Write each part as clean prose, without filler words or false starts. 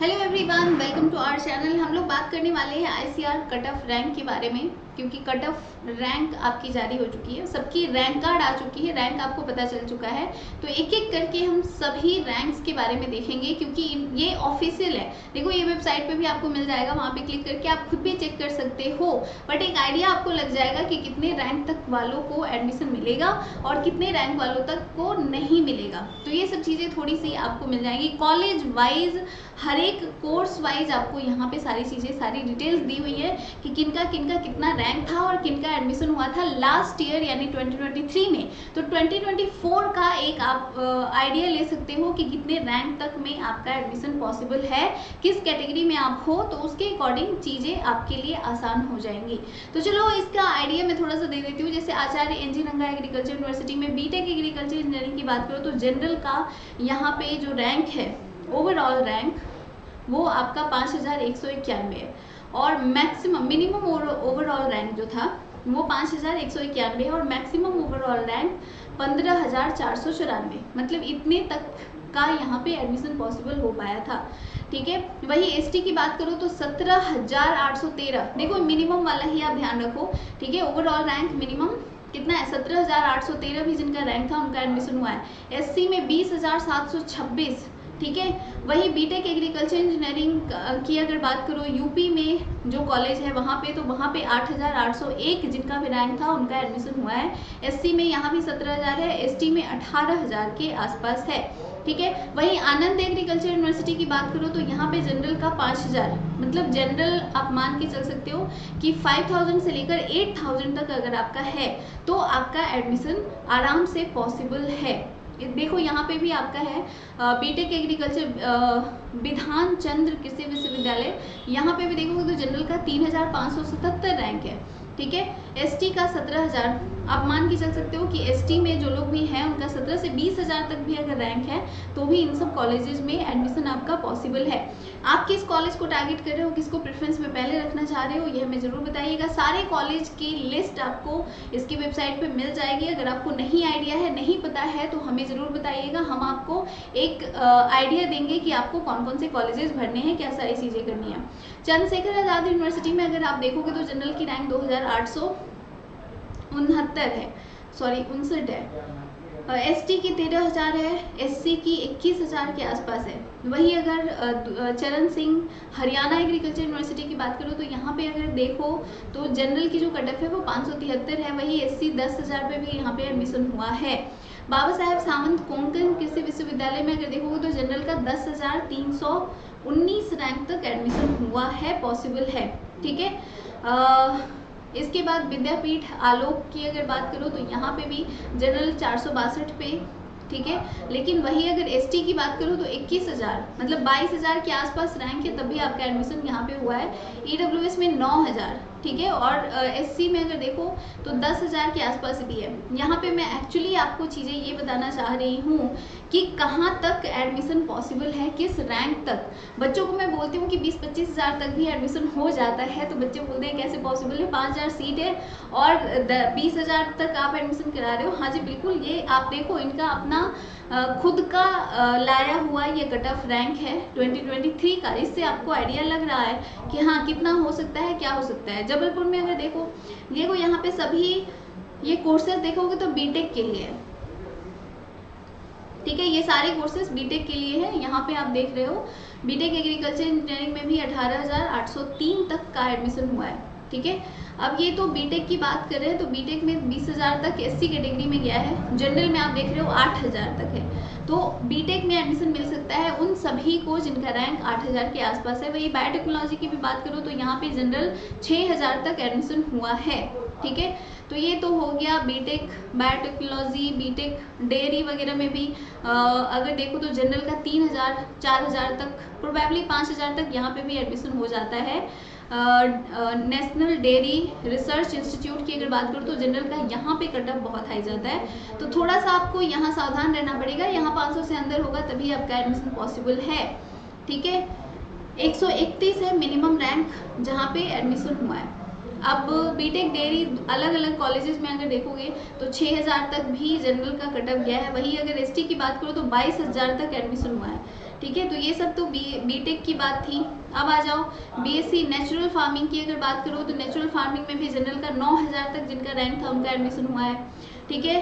Hello everyone, welcome to our channel. हम लोग बात करने वाले हैं आईसीआर कट ऑफ रैंक के बारे में, क्योंकि कट ऑफ रैंक आपकी जारी हो चुकी है, सबकी रैंक कार्ड आ चुकी है, रैंक आपको पता चल चुका है। तो एक एक करके हम सभी रैंक्स के बारे में देखेंगे, क्योंकि ये ऑफिशियल है। देखो, ये वेबसाइट पे भी आपको मिल जाएगा, वहाँ पे क्लिक करके आप खुद भी चेक कर सकते हो। बट एक आइडिया आपको लग जाएगा कि कितने रैंक तक वालों को एडमिशन मिलेगा और कितने रैंक वालों तक को नहीं मिलेगा। तो ये सब चीज़ें थोड़ी सी आपको मिल जाएंगी कॉलेज वाइज, हर एक कोर्स वाइज आपको यहाँ पे सारी चीज़ें, सारी डिटेल्स दी हुई है कि किनका किनका कितना रैंक था और किनका एडमिशन हुआ था लास्ट ईयर यानी 2023 में। तो 2024 का एक आप आइडिया ले सकते हो कि कितने रैंक तक में आपका एडमिशन पॉसिबल है, किस कैटेगरी में आप हो, तो उसके अकॉर्डिंग चीज़ें आपके लिए आसान हो जाएंगी। तो चलो इसका आइडिया मैं थोड़ा सा दे देती हूँ। जैसे आचार्य एनजी रंगा एग्रीकल्चर यूनिवर्सिटी में बीटेक एग्रीकल्चर इंजीनियरिंग की बात करो तो जनरल का यहाँ पे जो रैंक है, ओवरऑल रैंक, वो आपका 5191 है। और मैक्सिमम मिनिमम ओवरऑल रैंक जो था वो 5191 है और मैक्सिमम ओवरऑल रैंक 15,494, मतलब इतने तक का यहाँ पे एडमिशन पॉसिबल हो पाया था। ठीक है, वही एसटी की बात करो तो 17,813। देखो, मिनिमम वाला ही आप ध्यान रखो। ठीक है, ओवरऑल रैंक मिनिमम कितना है, 17,813 भी जिनका रैंक था उनका एडमिशन हुआ है। एससी में 20,726। ठीक है, वही बीटेक एग्रीकल्चर इंजीनियरिंग की अगर बात करो यूपी में जो कॉलेज है वहाँ पे, तो वहाँ पे 8,801 जिनका भी रैंक था उनका एडमिशन हुआ है। एससी में यहाँ भी 17,000 है, एसटी में 18,000 के आसपास है। ठीक है, वही आनंद एग्रीकल्चर यूनिवर्सिटी की बात करो तो यहाँ पे जनरल का 5,000, मतलब जनरल आप मान के चल सकते हो कि 5,000 से लेकर 8,000 तक अगर आपका है तो आपका एडमिशन आराम से पॉसिबल है। देखो, यहाँ पे भी आपका है बीटेक एग्रीकल्चर विधान चंद्र कृषि विश्वविद्यालय, यहाँ पे भी देखोगे तो जनरल का 3,577 रैंक है। ठीक है, एसटी का 17,000, आप मान के चल सकते हो कि एसटी में जो लोग भी हैं उनका 17 से 20,000 तक भी अगर रैंक है तो भी इन सब कॉलेजेस में एडमिशन आपका पॉसिबल है। आप किस कॉलेज को टारगेट कर रहे हो, किसको प्रेफरेंस में पहले रखना चाह रहे हो, ये हमें ज़रूर बताइएगा। सारे कॉलेज की लिस्ट आपको इसकी वेबसाइट पे मिल जाएगी। अगर आपको नहीं आइडिया है, नहीं पता है, तो हमें ज़रूर बताइएगा। हम आपको एक आइडिया देंगे कि आपको कौन कौन से कॉलेजेस भरने हैं, क्या सारी चीज़ें करनी है। चंद्रशेखर आज़ाद यूनिवर्सिटी में अगर आप देखोगे तो जनरल की रैंक 2,869 है, सॉरी 59 है। एसटी की 13,000 है, एससी की 21,000 के आसपास है। वही अगर चरण सिंह हरियाणा एग्रीकल्चर यूनिवर्सिटी की बात करो तो यहाँ पे अगर देखो तो जनरल की जो कट ऑफ है वो 573 है। वही एससी 10,000 पे भी यहाँ पे एडमिशन हुआ है। बाबा साहेब सावंत कोंकण कृषि विश्वविद्यालय में अगर देखोगे तो जनरल का 10,319 रैंक तक एडमिशन हुआ है, पॉसिबल है। ठीक है, इसके बाद विद्यापीठ आलोक की अगर बात करो तो यहाँ पे भी जनरल 462 पे। ठीक है, लेकिन वही अगर एसटी की बात करो तो 21,000, मतलब 22,000 के आसपास रैंक है, तभी आपका एडमिशन यहाँ पे हुआ है। ईडब्ल्यूएस में 9,000। ठीक है, और एससी में अगर देखो तो 10,000 के आसपास भी है। यहाँ पे मैं एक्चुअली आपको चीज़ें ये बताना चाह रही हूँ कि कहाँ तक एडमिशन पॉसिबल है, किस रैंक तक। बच्चों को मैं बोलती हूँ कि 20-25,000 तक भी एडमिशन हो जाता है, तो बच्चे बोलते हैं कैसे पॉसिबल है, 5,000 सीट है और 20,000 तक आप एडमिशन करा रहे हो। हाँ जी बिल्कुल, ये आप देखो, इनका अपना खुद का लाया हुआ ये कट ऑफ रैंक है 2023 का। इससे आपको आइडिया लग रहा है कि हाँ कितना हो सकता है, क्या हो सकता है। जबलपुर में अगर देखो यहाँ पे सभी ये कोर्सेज देखोगे तो बीटेक के लिए है। ठीक है, ये सारे कोर्सेज बीटेक के लिए है। यहाँ पे आप देख रहे हो बीटेक एग्रीकल्चर इंजीनियरिंग में भी 18,803 तक का एडमिशन हुआ है। ठीक है, अब ये तो बीटेक की बात कर रहे हैं, तो बीटेक में 20,000 तक एससी कैटेगरी में गया है। जनरल में आप देख रहे हो 8,000 तक है। तो बीटेक में एडमिशन मिल सकता है उन सभी को जिनका रैंक 8,000 के आसपास है। वही बायोटेक्नोलॉजी की भी बात करो तो यहाँ पे जनरल 6,000 तक एडमिशन हुआ है। ठीक है, तो ये तो हो गया बीटेक बायोटेक्नोलॉजी, बीटेक डेयरी वगैरह में भी अगर देखो तो जनरल का 3,000 4,000 तक, प्रोबेबली 5,000 तक यहाँ पे भी एडमिशन हो जाता है। नेशनल डेयरी रिसर्च इंस्टीट्यूट की अगर बात करो तो जनरल का यहाँ पे कट ऑफ बहुत हाई जाता है, तो थोड़ा सा आपको यहाँ सावधान रहना पड़ेगा। यहाँ 500 से अंदर होगा तभी आपका एडमिशन पॉसिबल है। ठीक है, 131 है मिनिमम रैंक जहाँ पे एडमिशन हुआ है। अब बीटेक डेयरी अलग अलग कॉलेजेस में अगर देखोगे तो 6,000 तक भी जनरल का कट ऑफ गया है। वही अगर एसटी की बात करो तो 22,000 तक एडमिशन हुआ है। ठीक है। तो ये सब तो बीटेक की बात थी। अब आ जाओ बीएससी नेचुरल फार्मिंग की अगर बात करो तो नेचुरल फार्मिंग में भी जनरल का 9000 तक जिनका रैंक था उनका एडमिशन हुआ है। ठीक है,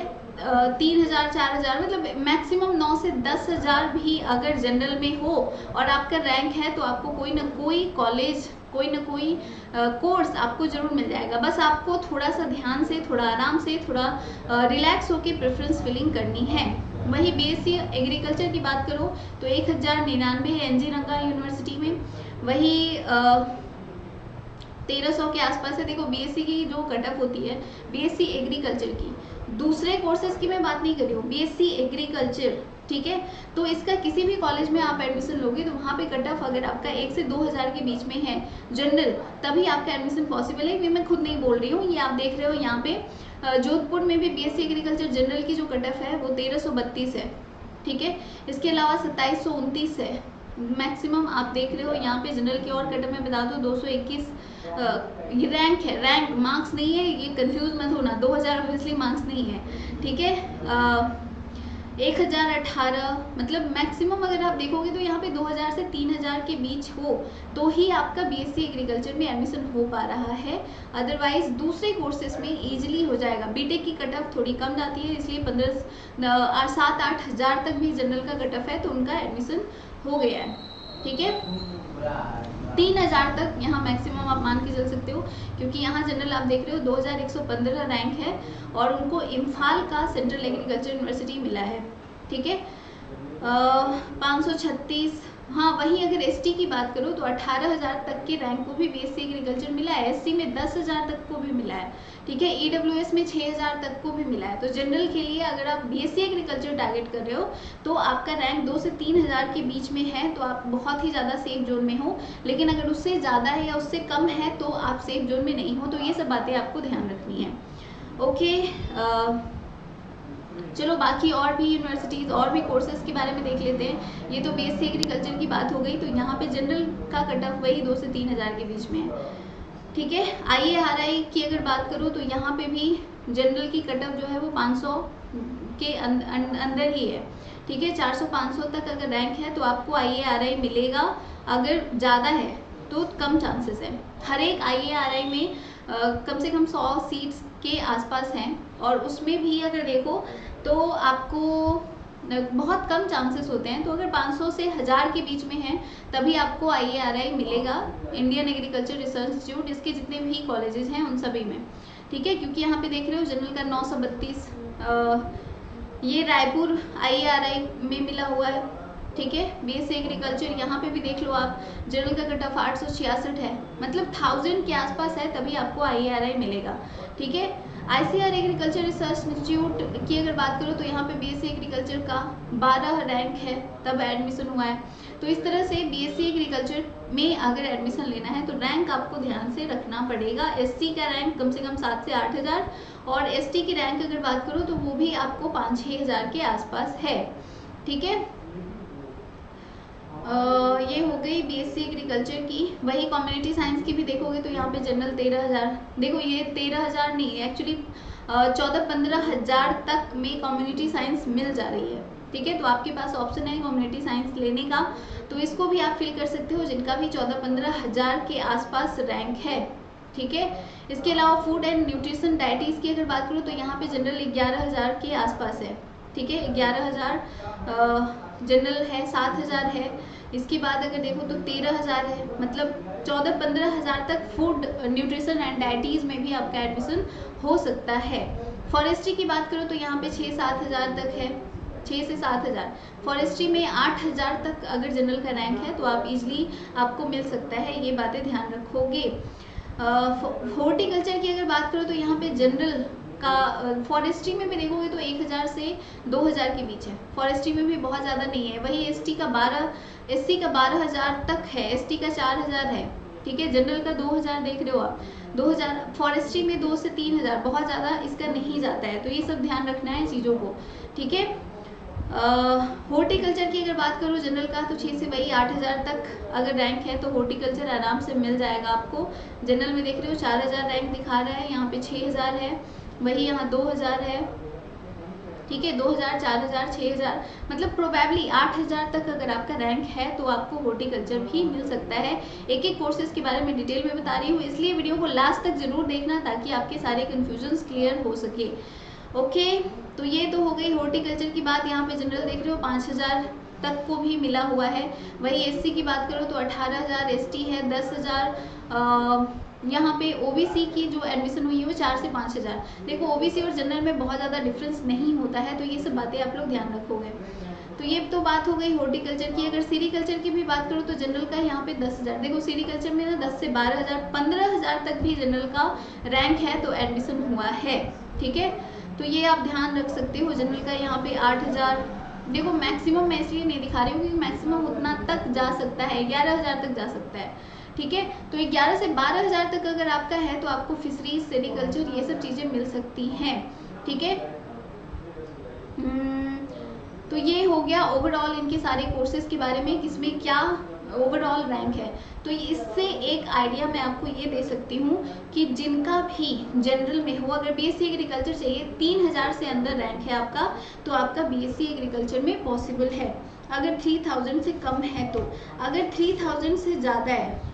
3000 4000 मतलब मैक्सिमम 9 से 10,000 भी अगर जनरल में हो और आपका रैंक है तो आपको कोई ना कोई कॉलेज, कोई ना कोई कोर्स आपको जरूर मिल जाएगा। बस आपको थोड़ा सा ध्यान से, थोड़ा आराम से, थोड़ा रिलैक्स होकर प्रेफरेंस फिलिंग करनी है। वही बीएससी एग्रीकल्चर की बात करो तो 1099 है एनजी रंगा यूनिवर्सिटी में। वही 1300 के आसपास है। देखो बीएससी की जो कट ऑफ होती है बीएससी एग्रीकल्चर की, दूसरे कोर्सेज की मैं बात नहीं कर रही हूँ, बीएससी एग्रीकल्चर, ठीक है। तो इसका किसी भी कॉलेज में आप एडमिशन लोगे तो वहाँ पे कट ऑफ अगर आपका 1 से 2000 के बीच में है जनरल, तभी आपका एडमिशन पॉसिबल है। ये मैं खुद नहीं बोल रही हूँ, ये आप देख रहे हो यहाँ पे जोधपुर में भी बीएससी एग्रीकल्चर जनरल की जो कट ऑफ है वो 1332 है। ठीक है, इसके अलावा 2729 है मैक्सिमम आप देख रहे हो यहाँ पे जनरल की। और कट ऑफ मैं बता दूँ 221 ये रैंक है, रैंक मार्क्स नहीं है, ये कंफ्यूज मत होना, 2000 ऑब्वियसली मार्क्स नहीं है। ठीक है, 1018 मतलब मैक्सिमम अगर आप देखोगे तो यहाँ पे 2000 से 3000 के बीच हो तो ही आपका बीएससी एग्रीकल्चर में एडमिशन हो पा रहा है। अदरवाइज दूसरे कोर्सेज में इजीली हो जाएगा। बीटेक की कट ऑफ थोड़ी कम जाती है, इसलिए 7-8 हज़ार तक भी जनरल का कट ऑफ है तो उनका एडमिशन हो गया है। ठीक है, 3000 तक यहाँ मैक्सिमम आप मान के चल सकते हो, क्योंकि यहाँ जनरल आप देख रहे हो 2115 रैंक है और उनको इम्फाल का सेंट्रल एग्रीकल्चर यूनिवर्सिटी मिला है। ठीक है, 536। हाँ, वहीं अगर एसटी की बात करो तो 18,000 तक के रैंक को भी बीएससी एग्रीकल्चर मिला है, एससी में 10,000 तक को भी मिला है। ठीक है, ईडब्ल्यूएस में 6,000 तक को भी मिला है। तो जनरल के लिए अगर आप बीएससी एग्रीकल्चर टारगेट कर रहे हो तो आपका रैंक 2 से 3,000 के बीच में है तो आप बहुत ही ज़्यादा सेफ जोन में हो। लेकिन अगर उससे ज़्यादा है या उससे कम है तो आप सेफ जोन में नहीं हो। तो ये सब बातें आपको ध्यान रखनी है। ओके, चलो बाकी और भी यूनिवर्सिटीज़ और भी कोर्सेज के बारे में देख लेते हैं। ये तो बीएससी एग्रीकल्चर की बात हो गई। तो यहाँ पे जनरल का कट ऑफ वही 2 से 3,000 के बीच में है। ठीक है, आईएआरआई की अगर बात करूँ तो यहाँ पे भी जनरल की कट ऑफ जो है वो 500 के अंदर ही है। ठीक है, 400-500 तक अगर रैंक है तो आपको आईएआरआई मिलेगा। अगर ज़्यादा है तो कम चांसेस है। हर एक आईएआरआई में कम से कम 100 सीट्स के आसपास हैं और उसमें भी अगर देखो तो आपको बहुत कम चांसेस होते हैं। तो अगर 500 से 1000 के बीच में है तभी आपको आईएआरआई मिलेगा, इंडियन एग्रीकल्चर रिसर्च इंस्टीट्यूट, इसके जितने भी कॉलेजेस हैं उन सभी में। ठीक है, क्योंकि यहाँ पे देख रहे हो जनरल का 932 ये रायपुर आईएआरआई में मिला हुआ है। ठीक है, बीएससी एग्रीकल्चर यहाँ पे भी देख लो आप, जनरल का कट ऑफ 866 है, मतलब 1000 के आसपास है तभी आपको आईएआरआई मिलेगा। ठीक है, आईसीआर एग्रीकल्चर रिसर्च इंस्टीट्यूट की अगर बात करो तो यहाँ पे बीएससी एग्रीकल्चर का 12 रैंक है तब एडमिशन हुआ है। तो इस तरह से बीएससी एग्रीकल्चर में अगर एडमिशन लेना है तो रैंक आपको ध्यान से रखना पड़ेगा। एससी का रैंक कम से कम 7 से 8 हज़ार और एसटी की रैंक अगर बात करो तो वो भी आपको 5-6 हज़ार के आसपास है। ठीक है, ये हो गई बीएससी एग्रीकल्चर की। वही कम्युनिटी साइंस की भी देखोगे तो यहाँ पे जनरल 13,000, देखो ये 13,000 नहीं है एक्चुअली 14-15 हज़ार तक में कम्युनिटी साइंस मिल जा रही है। ठीक है, तो आपके पास ऑप्शन है कम्युनिटी साइंस लेने का, तो इसको भी आप फिल कर सकते हो जिनका भी 14-15 हज़ार के आसपास रैंक है। ठीक है, इसके अलावा फूड एंड न्यूट्रिशन डाइटिस की अगर बात करूँ तो यहाँ पे जनरल 11,000 के आसपास है। ठीक है, 11,000 जनरल है, 7,000 है। इसके बाद अगर देखो तो 13,000 है, मतलब 14-15 हज़ार तक फूड न्यूट्रिशन एंड डाइटीज़ में भी आपका एडमिशन हो सकता है। फॉरेस्ट्री की बात करो तो यहाँ पे 6-7 हज़ार तक है, 6 से 7 हज़ार। फॉरेस्ट्री में 8 हज़ार तक अगर जनरल का रैंक है तो आप इजली आपको मिल सकता है, ये बातें ध्यान रखोगे। हॉर्टिकल्चर की अगर बात करो तो यहाँ पे जनरल का फॉरेस्ट्री में भी देखोगे तो 1,000 से 2,000 के बीच है, फॉरेस्ट्री में भी बहुत ज़्यादा नहीं है। वही एससी का 12,000 तक है, एसटी का 4,000 है। ठीक है, जनरल का 2,000 देख रहे हो आप, 2,000। फॉरेस्ट्री में 2 से 3,000, बहुत ज़्यादा इसका नहीं जाता है, तो ये सब ध्यान रखना है चीज़ों को। ठीक है, हॉर्टिकल्चर की अगर बात करो जनरल का तो 6 से वही 8,000 तक अगर रैंक है तो हॉर्टिकल्चर आराम से मिल जाएगा आपको। जनरल में देख रहे हो 4,000 रैंक दिखा रहा है, यहाँ पे 6,000 है, वही यहाँ 2,000 है। ठीक है। 2000, 4000, 6000, मतलब प्रोबेबली 8000 तक अगर आपका रैंक है तो आपको हॉर्टिकल्चर भी मिल सकता है। एक एक कोर्सेज के बारे में डिटेल में बता रही हूँ, इसलिए वीडियो को लास्ट तक जरूर देखना ताकि आपके सारे कन्फ्यूजन्स क्लियर हो सके। ओके, तो ये तो हो गई हॉर्टिकल्चर की बात। यहाँ पे जनरल देख रहे हो 5000 तक को भी मिला हुआ है। वही एससी की बात करो तो 18000, एसटी है 10,000। यहाँ पे ओबीसी की जो एडमिशन हुई है वो 4 से 5000। देखो ओबीसी और जनरल में बहुत ज़्यादा डिफरेंस नहीं होता है, तो ये सब बातें आप लोग ध्यान रखोगे। तो ये तो बात हो गई हॉर्टिकल्चर की। अगर सीरीकल्चर की भी बात करो तो जनरल का यहाँ पे 10,000। देखो सीरीकल्चर में ना 10 से 12,000, 15,000 तक भी जनरल का रैंक है तो एडमिशन हुआ है। ठीक है, तो ये आप ध्यान रख सकते हो। जनरल का यहाँ पे 8,000। देखो मैक्सिमम मैं इसलिए नहीं दिखा रही हूँ क्योंकि मैक्सिमम उतना तक जा सकता है, 11,000 तक जा सकता है। ठीक है, तो 11 से 12,000 तक अगर आपका है तो आपको फिशरीज, सेरिकल्चर ये सब चीज़ें मिल सकती हैं। ठीक है, तो ये हो गया ओवरऑल इनके सारे कोर्सेज के बारे में, किसमें क्या ओवरऑल रैंक है। तो इससे एक आइडिया मैं आपको ये दे सकती हूँ कि जिनका भी जनरल में हो, अगर बीएससी एग्रीकल्चर चाहिए 3000 से अंदर रैंक है आपका तो आपका बीएससी एग्रीकल्चर में पॉसिबल है। अगर 3000 से कम है तो, अगर 3000 से ज़्यादा है,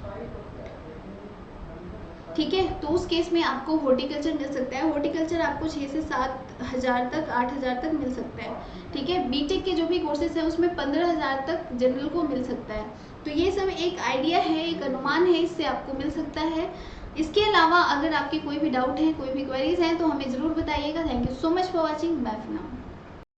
ठीक है, तो उस केस में आपको हॉर्टिकल्चर मिल सकता है। हॉर्टिकल्चर आपको 6 से 7,000 तक, 8,000 तक मिल सकता है। ठीक है, बीटेक के जो भी कोर्सेज है उसमें 15,000 तक जनरल को मिल सकता है। तो ये सब एक आइडिया है, एक अनुमान है, इससे आपको मिल सकता है। इसके अलावा अगर आपके कोई भी डाउट है, कोई भी क्वेरीज हैं तो हमें ज़रूर बताइएगा। Thank you so much for watching. Bye for now.